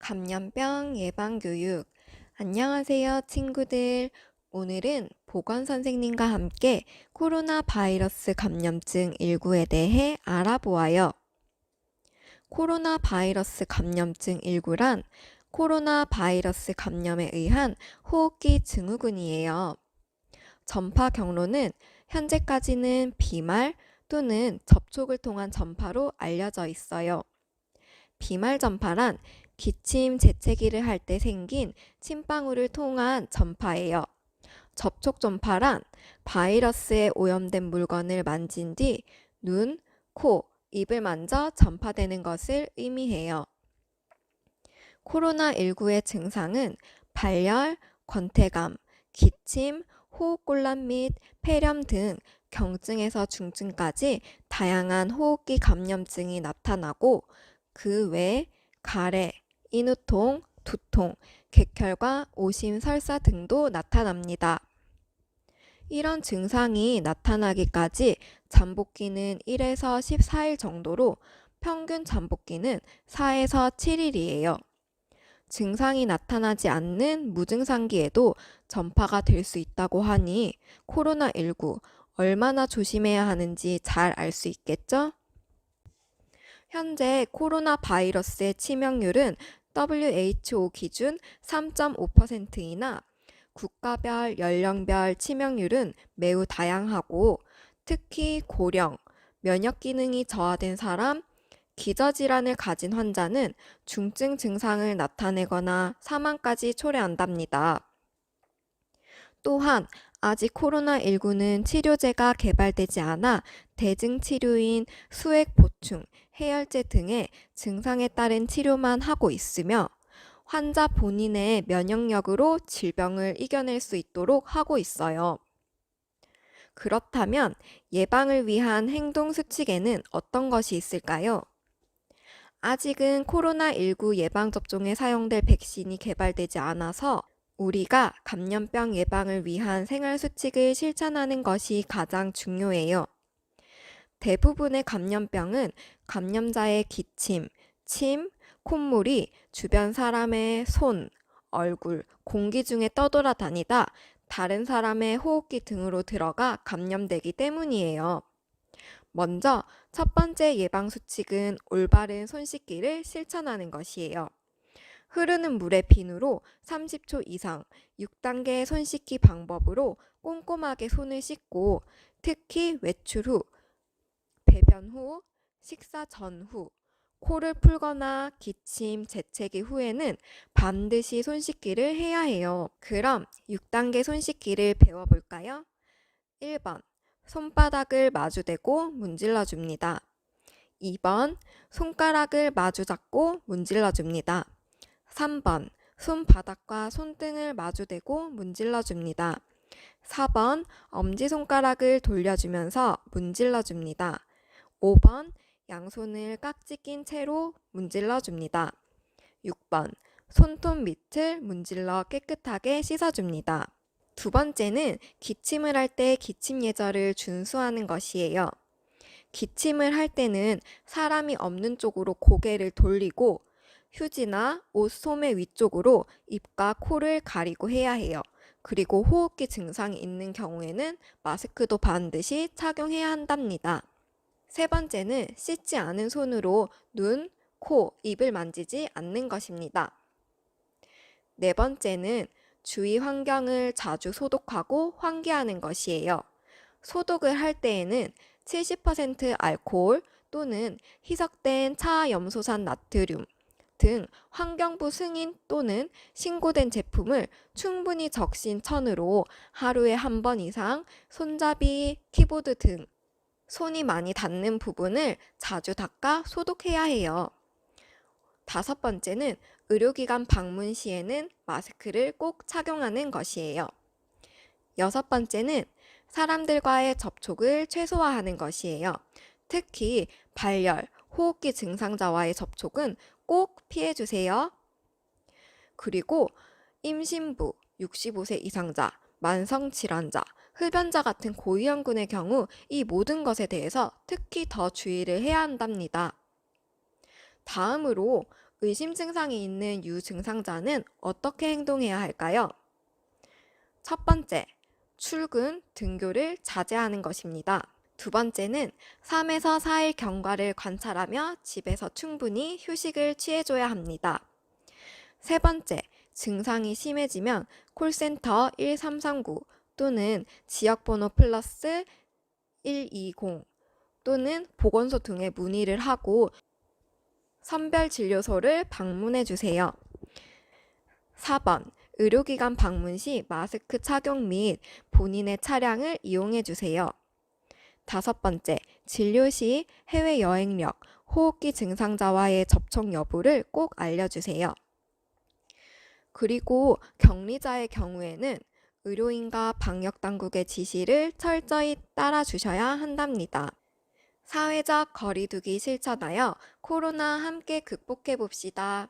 감염병 예방교육. 안녕하세요, 친구들. 오늘은 보건 선생님과 함께 코로나 바이러스 감염증 19에 대해 알아보아요. 코로나 바이러스 감염증 19란 코로나 바이러스 감염에 의한 호흡기 증후군이에요. 전파 경로는 현재까지는 비말 또는 접촉을 통한 전파로 알려져 있어요. 비말 전파란 기침, 재채기를 할 때 생긴 침방울을 통한 전파예요. 접촉 전파란 바이러스에 오염된 물건을 만진 뒤 눈, 코, 입을 만져 전파되는 것을 의미해요. 코로나19의 증상은 발열, 권태감, 기침, 호흡곤란 및 폐렴 등 경증에서 중증까지 다양한 호흡기 감염증이 나타나고 그 외 가래, 인후통, 두통, 객혈과 오심, 설사 등도 나타납니다. 이런 증상이 나타나기까지 잠복기는 1에서 14일 정도로 평균 잠복기는 4에서 7일이에요. 증상이 나타나지 않는 무증상기에도 전파가 될 수 있다고 하니 코로나19 얼마나 조심해야 하는지 잘 알 수 있겠죠? 현재 코로나 바이러스의 치명률은 WHO 기준 3.5%이나 국가별, 연령별 치명률은 매우 다양하고 특히 고령, 면역 기능이 저하된 사람, 기저질환을 가진 환자는 중증 증상을 나타내거나 사망까지 초래한답니다. 또한 아직 코로나19는 치료제가 개발되지 않아 대증 치료인 수액 보충, 해열제 등의 증상에 따른 치료만 하고 있으며 환자 본인의 면역력으로 질병을 이겨낼 수 있도록 하고 있어요. 그렇다면 예방을 위한 행동 수칙에는 어떤 것이 있을까요? 아직은 코로나19 예방접종에 사용될 백신이 개발되지 않아서 우리가 감염병 예방을 위한 생활수칙을 실천하는 것이 가장 중요해요. 대부분의 감염병은 감염자의 기침, 침, 콧물이 주변 사람의 손, 얼굴, 공기 중에 떠돌아다니다 다른 사람의 호흡기 등으로 들어가 감염되기 때문이에요. 먼저 첫 번째 예방수칙은 올바른 손 씻기를 실천하는 것이에요. 흐르는 물에 비누로 30초 이상 6단계 손 씻기 방법으로 꼼꼼하게 손을 씻고 특히 외출 후, 배변 후, 식사 전후, 코를 풀거나 기침, 재채기 후에는 반드시 손 씻기를 해야 해요. 그럼 6단계 손 씻기를 배워볼까요? 1번, 손바닥을 마주대고 문질러 줍니다. 2번, 손가락을 마주 잡고 문질러 줍니다. 3번, 손바닥과 손등을 마주대고 문질러 줍니다. 4번, 엄지손가락을 돌려주면서 문질러 줍니다. 5번, 양손을 깍지 낀 채로 문질러 줍니다. 6번, 손톱 밑을 문질러 깨끗하게 씻어줍니다. 두 번째는 기침을 할 때 기침 예절을 준수하는 것이에요. 기침을 할 때는 사람이 없는 쪽으로 고개를 돌리고 휴지나 옷 소매 위쪽으로 입과 코를 가리고 해야 해요. 그리고 호흡기 증상이 있는 경우에는 마스크도 반드시 착용해야 한답니다. 세 번째는 씻지 않은 손으로 눈, 코, 입을 만지지 않는 것입니다. 네 번째는 주위 환경을 자주 소독하고 환기하는 것이에요. 소독을 할 때에는 70% 알코올 또는 희석된 차염소산 나트륨 등 환경부 승인 또는 신고된 제품을 충분히 적신 천으로 하루에 한 번 이상 손잡이, 키보드 등 손이 많이 닿는 부분을 자주 닦아 소독해야 해요. 다섯 번째는 의료기관 방문 시에는 마스크를 꼭 착용하는 것이에요. 여섯 번째는 사람들과의 접촉을 최소화하는 것이에요. 특히 발열, 호흡기 증상자와의 접촉은 꼭 피해주세요. 그리고 임신부, 65세 이상자, 만성질환자, 흡연자 같은 고위험군의 경우 이 모든 것에 대해서 특히 더 주의를 해야 한답니다. 다음으로 의심 증상이 있는 유증상자는 어떻게 행동해야 할까요? 첫 번째, 출근, 등교를 자제하는 것입니다. 두 번째는 3에서 4일 경과를 관찰하며 집에서 충분히 휴식을 취해줘야 합니다. 세 번째, 증상이 심해지면 콜센터 1339 또는 지역번호 플러스 120 또는 보건소 등에 문의를 하고 선별진료소를 방문해 주세요. 4번, 의료기관 방문 시 마스크 착용 및 본인의 차량을 이용해 주세요. 다섯 번째, 진료 시 해외 여행력, 호흡기 증상자와의 접촉 여부를 꼭 알려주세요. 그리고 격리자의 경우에는 의료인과 방역당국의 지시를 철저히 따라 주셔야 한답니다. 사회적 거리두기 실천하여 코로나 함께 극복해 봅시다.